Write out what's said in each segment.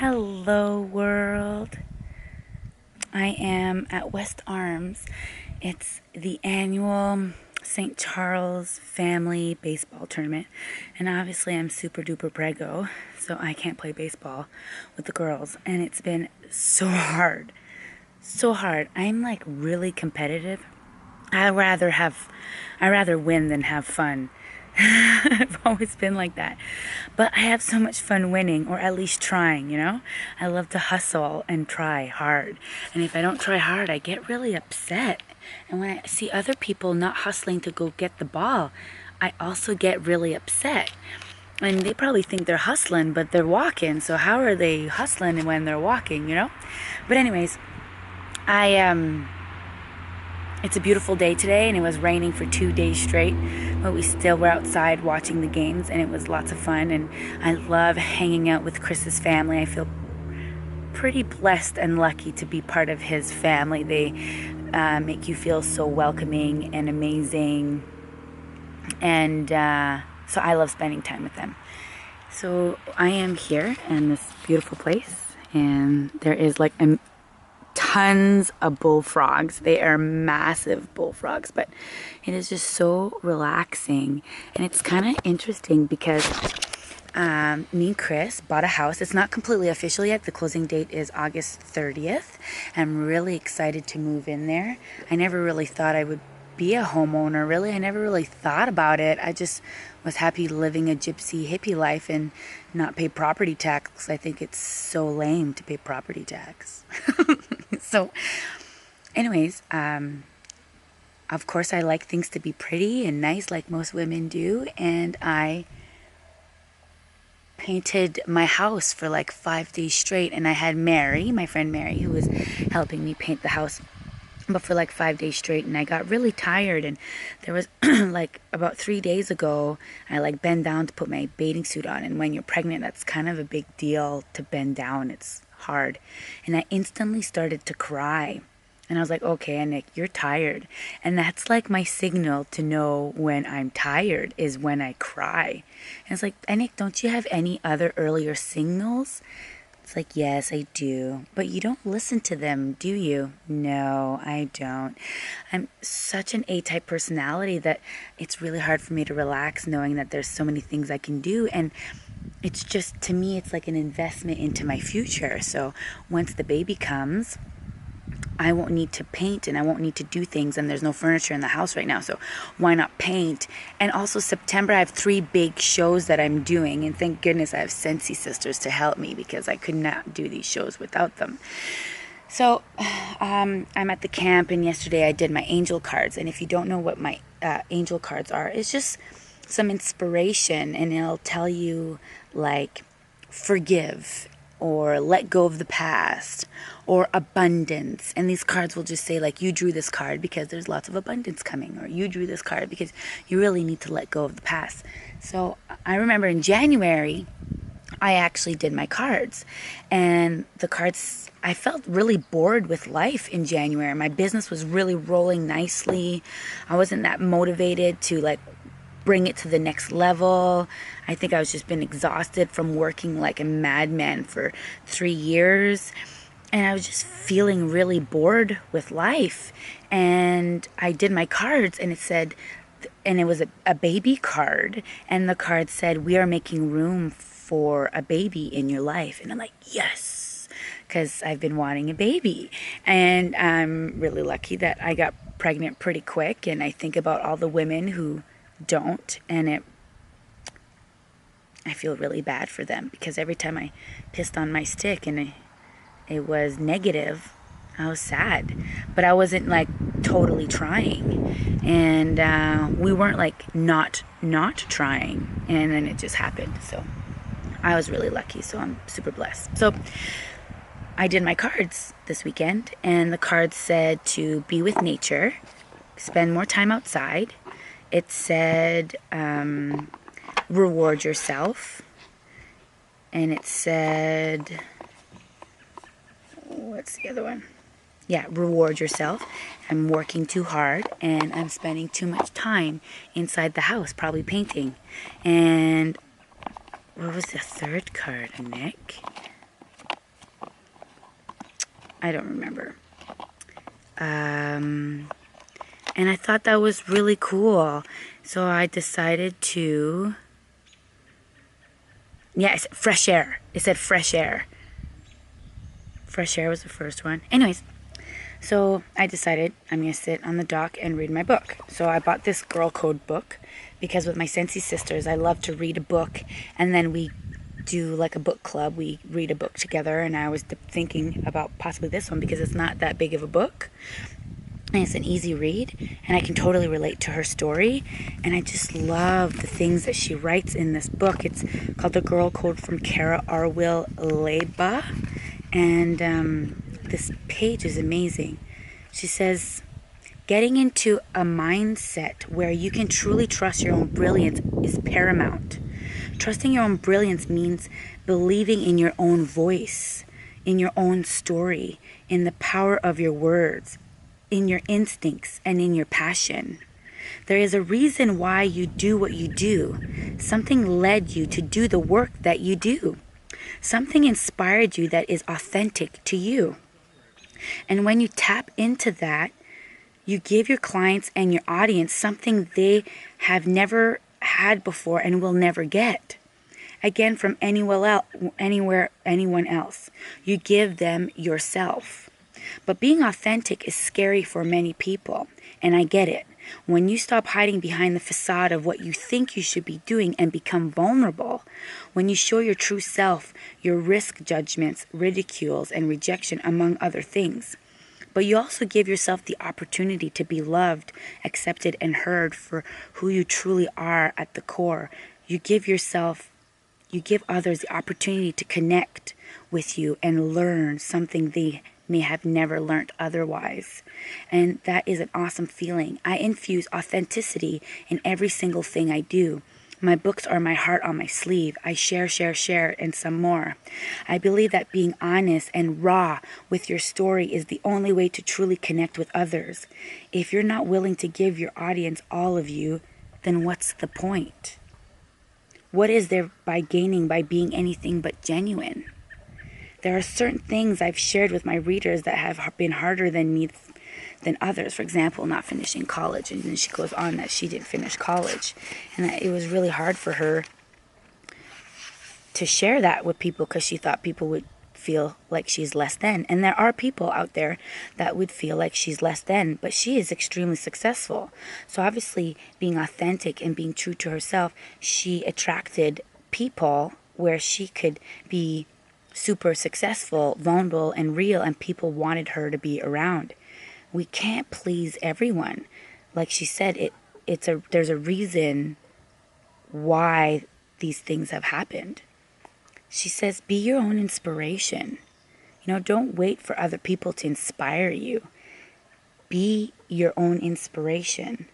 Hello, world. I am at West Arms. It's the annual St. Charles Family Baseball Tournament. And obviously, I'm super duper prego, so I can't play baseball with the girls. And it's been so hard. So hard. I'm like really competitive. I rather win than have fun. I've always been like that. But I have so much fun winning, or at least trying. I love to hustle and try hard. And if I don't try hard, I get really upset. And when I see other people not hustling to go get the ball, I also get really upset. And they probably think they're hustling, but they're walking. So how are they hustling when they're walking? But anyways, it's a beautiful day today, and it was raining for 2 days straight, but we still were outside watching the games, and it was lots of fun. And I love hanging out with Chris's family. I feel pretty blessed and lucky to be part of his family. They make you feel so welcoming and amazing, and so I love spending time with them. So I am here in this beautiful place, and there is like tons of bullfrogs. They are massive bullfrogs, but it is just so relaxing. And it's kind of interesting because me and Chris bought a house. It's not completely official yet. The closing date is August 30th. I'm really excited to move in there. I never really thought I would be a homeowner, really. I never really thought about it. I just was happy living a gypsy hippie life and not pay property tax. I think it's so lame to pay property tax. So anyways, of course I like things to be pretty and nice like most women do, and I painted my house for like 5 days straight, and I had Mary, my friend Mary, who was helping me paint the house, but for like 5 days straight. And I got really tired, and there was like about 3 days ago, I like bent down to put my bathing suit on, and when you're pregnant, that's kind of a big deal to bend down. It's hard. And I instantly started to cry. And I was like, okay, Anick, you're tired. And that's like my signal to know when I'm tired is when I cry. And it's like, Anick, don't you have any other earlier signals? It's like, yes, I do. But you don't listen to them, do you? No, I don't. I'm such an A-type personality that it's really hard for me to relax knowing that there's so many things I can do. And it's just, to me, it's like an investment into my future. So once the baby comes, I won't need to paint and I won't need to do things, and there's no furniture in the house right now, so why not paint? And also September, I have 3 big shows that I'm doing, and thank goodness I have Sensi sisters to help me because I could not do these shows without them. So I'm at the camp, and yesterday I did my angel cards. And if you don't know what my angel cards are, it's just some inspiration, and it'll tell you like forgive or let go of the past or abundance. And these cards will just say like, you drew this card because there's lots of abundance coming, or you drew this card because you really need to let go of the past. So I remember in January I actually did my cards, and the cards, I felt really bored with life in January. My business was really rolling nicely. I wasn't that motivated to like bring it to the next level. I think I was just been exhausted from working like a madman for 3 years, and I was just feeling really bored with life. And I did my cards, and it said, and it was a baby card, and the card said, we are making room for a baby in your life. And I'm like, yes, because I've been wanting a baby. And I'm really lucky that I got pregnant pretty quick, and I think about all the women who don't, and I feel really bad for them, because every time I pissed on my stick and it was negative, I was sad, but I wasn't like totally trying. And we weren't like not trying, and then it just happened. So I was really lucky, so I'm super blessed. So I did my cards this weekend, and the cards said to be with nature, spend more time outside. It said reward yourself, and it said, what's the other one? Yeah, reward yourself. I'm working too hard, and I'm spending too much time inside the house, probably painting. And what was the third card, Nick? I don't remember. And I thought that was really cool. So I decided to... Yeah, it said fresh air. It said fresh air. Fresh air was the first one. Anyways, so I decided I'm going to sit on the dock and read my book. So I bought this Girl Code book because with my Sensi sisters, I love to read a book and then we do like a book club. We read a book together, and I was thinking about possibly this one because it's not that big of a book. And it's an easy read, and I can totally relate to her story. And I just love the things that she writes in this book. It's called The Girl Code from Kara Arwil Leba. And this page is amazing. She says, getting into a mindset where you can truly trust your own brilliance is paramount. Trusting your own brilliance means believing in your own voice, in your own story, in the power of your words, in your instincts, and in your passion. There is a reason why you do what you do. Something led you to do the work that you do. Something inspired you that is authentic to you. And when you tap into that, you give your clients and your audience something they have never had before and will never get again from anyone else. You give them yourself. But being authentic is scary for many people, and I get it. When you stop hiding behind the facade of what you think you should be doing and become vulnerable, when you show your true self, you risk judgments, ridicules, and rejection, among other things. But you also give yourself the opportunity to be loved, accepted, and heard for who you truly are at the core. You give others the opportunity to connect with you and learn something they may have never learned otherwise. And that is an awesome feeling. I infuse authenticity in every single thing I do. My books are my heart on my sleeve. I share, and some more. I believe that being honest and raw with your story is the only way to truly connect with others. If you're not willing to give your audience all of you, then what's the point? What is there by gaining by being anything but genuine? There are certain things I've shared with my readers that have been harder than others. For example, not finishing college. And then she goes on that she didn't finish college. And that it was really hard for her to share that with people because she thought people would feel like she's less than. And there are people out there that would feel like she's less than, but she is extremely successful. So obviously, being authentic and being true to herself, she attracted people where she could be super successful, vulnerable, and real, and people wanted her to be around. We can't please everyone. Like she said, there's a reason why these things have happened. She says, be your own inspiration. Don't wait for other people to inspire you. Be your own inspiration.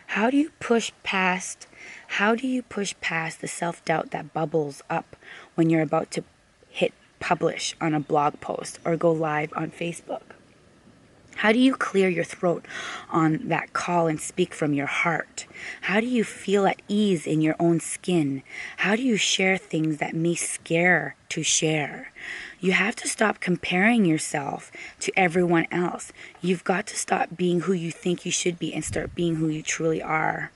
How do you push past the self-doubt that bubbles up when you're about to hit publish on a blog post or go live on Facebook? How do you clear your throat on that call and speak from your heart? How do you feel at ease in your own skin? How do you share things that may scare to share? You have to stop comparing yourself to everyone else. You've got to stop being who you think you should be and start being who you truly are.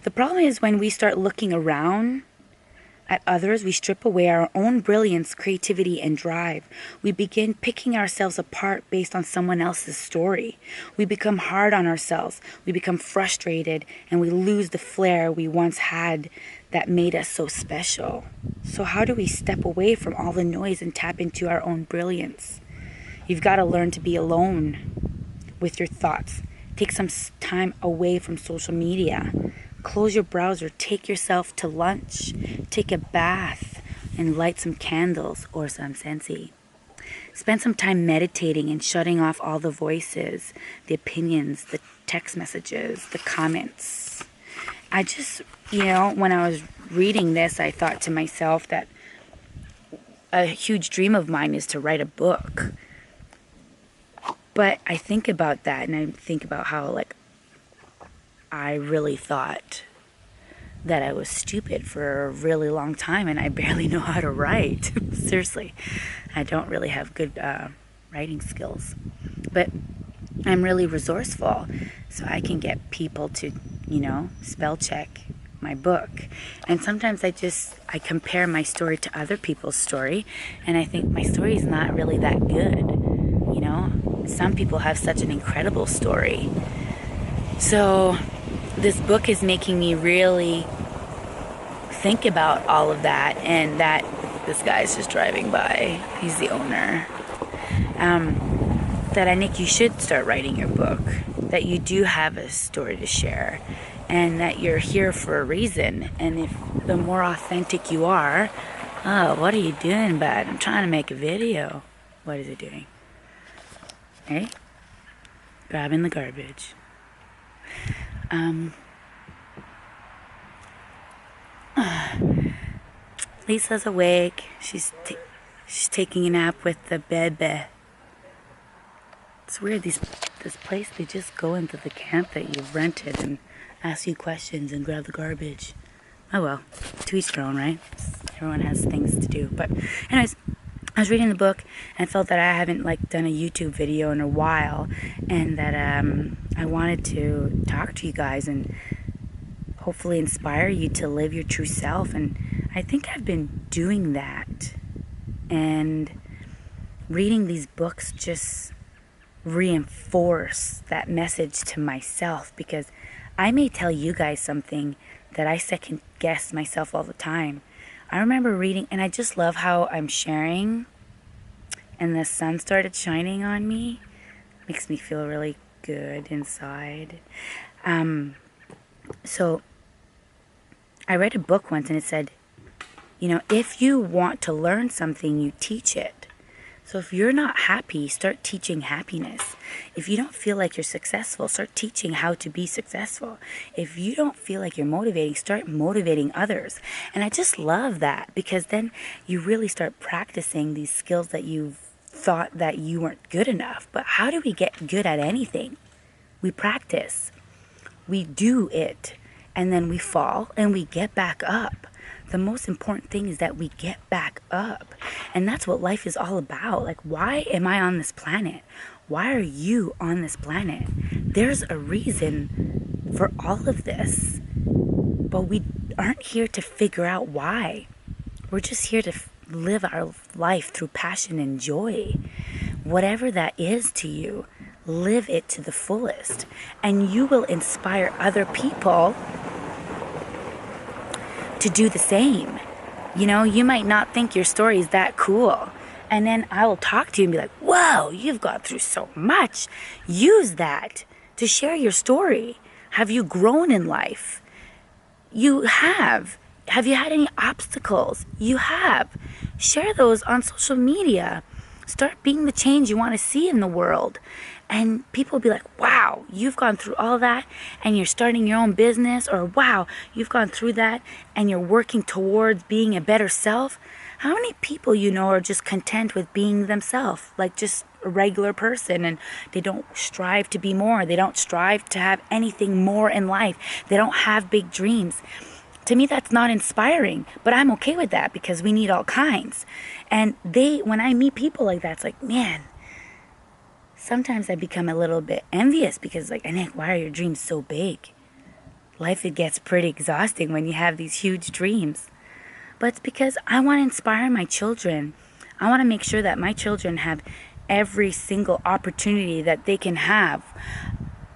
The problem is when we start looking around at others, we strip away our own brilliance, creativity, and drive. We begin picking ourselves apart based on someone else's story. We become hard on ourselves. We become frustrated, and we lose the flair we once had that made us so special. So how do we step away from all the noise and tap into our own brilliance? You've got to learn to be alone with your thoughts. Take some time away from social media. Close your browser, take yourself to lunch, take a bath, and light some candles or some Sensi. Spend some time meditating and shutting off all the voices, the opinions, the text messages, the comments. I just, when I was reading this, I thought to myself that a huge dream of mine is to write a book. But I think about that and I think about how, I really thought that I was stupid for a really long time and I barely know how to write. Seriously, I don't really have good writing skills. But I'm really resourceful, so I can get people to, spell check my book. And sometimes I compare my story to other people's story, and I think my story is not really that good. Some people have such an incredible story. So this book is making me really think about all of that, and that this guy's just driving by. He's the owner. That Anick, you should start writing your book, that you do have a story to share, and that you're here for a reason. And if the more authentic you are, oh, what are you doing, bud? I'm trying to make a video. What is it doing? Hey? Grabbing the garbage. Lisa's awake. She's taking a nap with the baby. It's weird, this place, they just go into the camp that you've rented and ask you questions and grab the garbage. Oh well, to each their own, right? Everyone has things to do. But anyways, I was reading the book and I felt that I haven't done a YouTube video in a while, and that I wanted to talk to you guys and hopefully inspire you to live your true self. And I think I've been doing that, and reading these books just reinforce that message to myself, because I may tell you guys something that I second guess myself all the time. I remember reading, and I just love how I'm sharing and the sun started shining on me. Makes me feel really good inside. So I read a book once and it said, if you want to learn something, you teach it. So if you're not happy, start teaching happiness. If you don't feel like you're successful, start teaching how to be successful. If you don't feel like you're motivating, start motivating others. And I just love that, because then you really start practicing these skills that you've thought that you weren't good enough. But how do we get good at anything? We practice. We do it. And then we fall and we get back up. The most important thing is that we get back up. And that's what life is all about. Why am I on this planet? Why are you on this planet? There's a reason for all of this. But we aren't here to figure out why. We're just here to live our life through passion and joy. Whatever that is to you, live it to the fullest. And you will inspire other people to do the same. You might not think your story is that cool. And then I will talk to you and be like, whoa, you've gone through so much. Use that to share your story. Have you grown in life? You have. Have you had any obstacles? You have. Share those on social media. Start being the change you want to see in the world. And people will be like, wow, you've gone through all that and you're starting your own business. Or wow, you've gone through that and you're working towards being a better self. How many people are just content with being themselves, like just a regular person, and they don't strive to be more. They don't strive to have anything more in life. They don't have big dreams. To me, that's not inspiring, but I'm okay with that, because we need all kinds. And when I meet people like that, it's like, man, sometimes I become a little bit envious, because Anick, why are your dreams so big? Life, it gets pretty exhausting when you have these huge dreams. But it's because I want to inspire my children. I want to make sure that my children have every single opportunity that they can have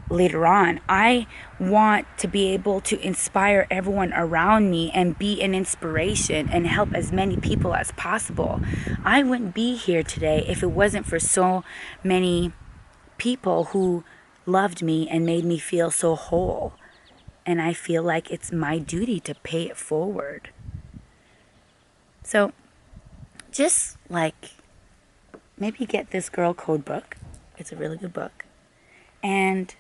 later on. I want to be able to inspire everyone around me and be an inspiration and help as many people as possible. I wouldn't be here today if it wasn't for so many people who loved me and made me feel so whole. And I feel like it's my duty to pay it forward. So just maybe get this Girl Code book. It's a really good book. And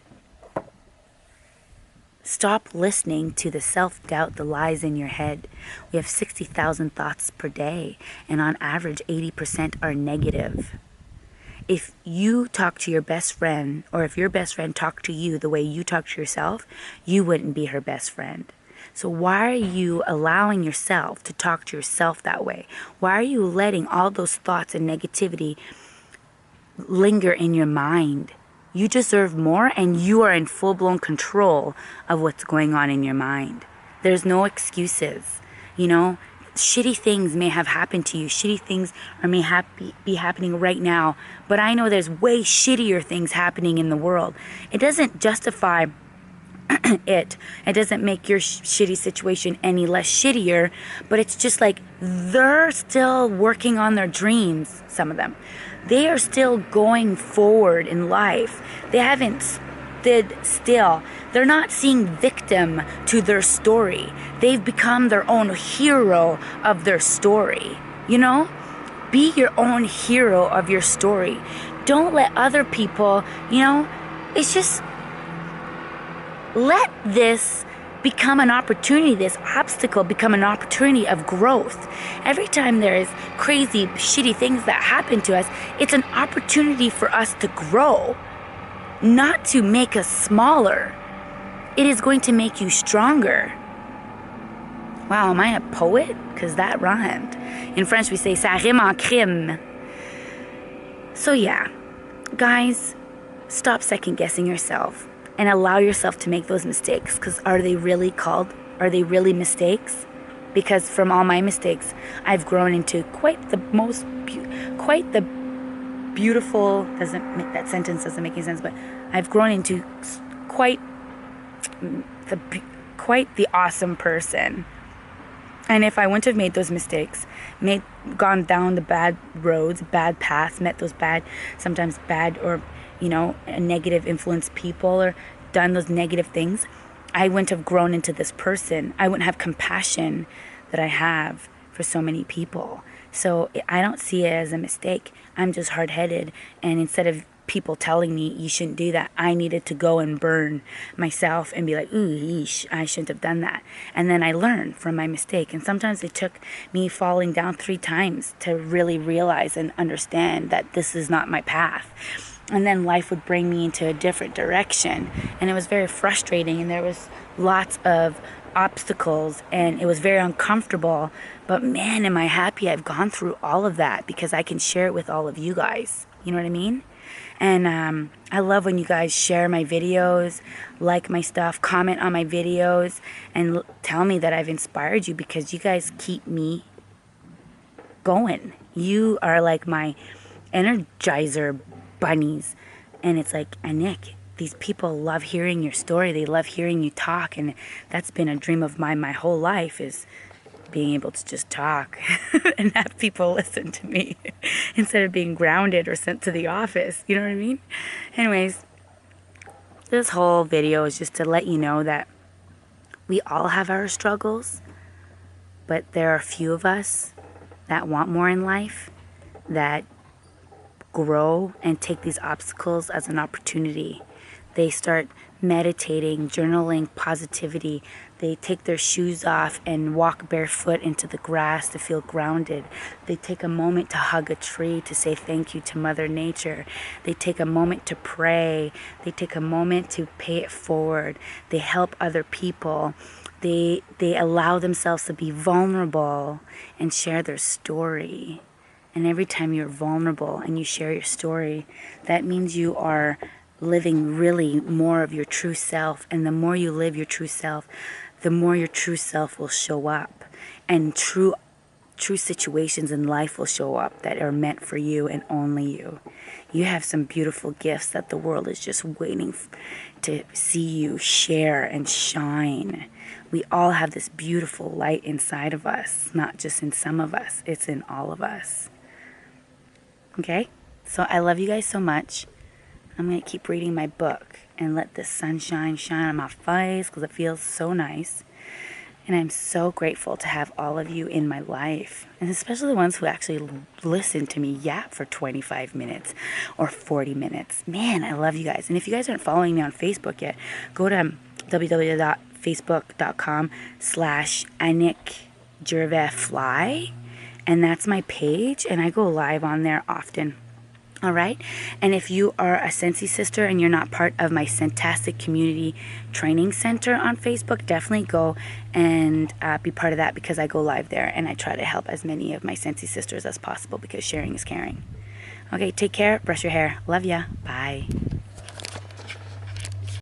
stop listening to the self-doubt, the lies in your head. We have 60,000 thoughts per day, and on average, 80% are negative. If you talk to your best friend, or if your best friend talked to you the way you talk to yourself, you wouldn't be her best friend. So why are you allowing yourself to talk to yourself that way? Why are you letting all those thoughts and negativity linger in your mind? You deserve more, and you are in full-blown control of what's going on in your mind. There's no excuses. You know, shitty things may have happened to you. Shitty things may be happening right now. But I know there's way shittier things happening in the world. It doesn't justify it. It doesn't make your shitty situation any less shittier. But it's just like they're still working on their dreams, some of them. They are still going forward in life. They haven't stood still. They're not seeing victim to their story. They've become their own hero of their story. You know? Be your own hero of your story. Don't let other people, you know, it's just, let this become an opportunity, this obstacle become an opportunity of growth. Every time there is crazy, shitty things that happen to us, it's an opportunity for us to grow, not to make us smaller. It is going to make you stronger. Wow, am I a poet? Because that rhymed. In French, we say, ça rime en crime. So yeah, guys, stop second-guessing yourself and allow yourself to make those mistakes. Because are they really mistakes? Because from all my mistakes, I've grown into quite the beautiful, that sentence doesn't make any sense, but I've grown into quite the awesome person. And if I wouldn't have made those mistakes, gone down the bad roads, bad paths, met those sometimes bad or, you know, negative influence people, or done those negative things, I wouldn't have grown into this person. I wouldn't have compassion that I have for so many people. So I don't see it as a mistake. I'm just hard-headed. And instead of people telling me you shouldn't do that, I needed to go and burn myself and be like, ooh, yeesh, I shouldn't have done that. And then I learned from my mistake. And sometimes it took me falling down 3 times to really realize and understand that this is not my path. And then life would bring me into a different direction. And it was very frustrating, and there was lots of obstacles, and it was very uncomfortable. But man, am I happy I've gone through all of that, because I can share it with all of you guys. You know what I mean? And I love when you guys share my videos, like my stuff, comment on my videos, and tell me that I've inspired you, because you guys keep me going. You are like my energizer bunnies. And it's like, Anick, these people love hearing your story. They love hearing you talk. And that's been a dream of mine my whole life, is being able to just talk and have people listen to me instead of being grounded or sent to the office. You know what I mean? Anyways, this whole video is just to let you know that we all have our struggles, but there are a few of us that want more in life, that grow and take these obstacles as an opportunity. They start meditating, journaling, positivity. They take their shoes off and walk barefoot into the grass to feel grounded. They take a moment to hug a tree to say thank you to Mother Nature. They take a moment to pray. They take a moment to pay it forward. They help other people. They allow themselves to be vulnerable and share their story. And every time you're vulnerable and you share your story, that means you are living really more of your true self. And the more you live your true self, the more your true self will show up. And true situations in life will show up that are meant for you and only you. You have some beautiful gifts that the world is just waiting to see you share and shine. We all have this beautiful light inside of us, not just in some of us. It's in all of us. Okay? So I love you guys so much. I'm going to keep reading my book and let the sunshine shine on my face, because it feels so nice. And I'm so grateful to have all of you in my life, and especially the ones who actually listen to me yap for 25 minutes or 40 minutes. Man, I love you guys. And if you guys aren't following me on Facebook yet, go to www.facebook.com/Anick Gervais Fly, and that's my page, and I go live on there often. All right. And if you are a Sensi sister and you're not part of my Sentastic Community Training Center on Facebook, definitely go and be part of that, because I go live there and I try to help as many of my Sensi sisters as possible, because sharing is caring. Okay, take care. Brush your hair. Love ya. Bye.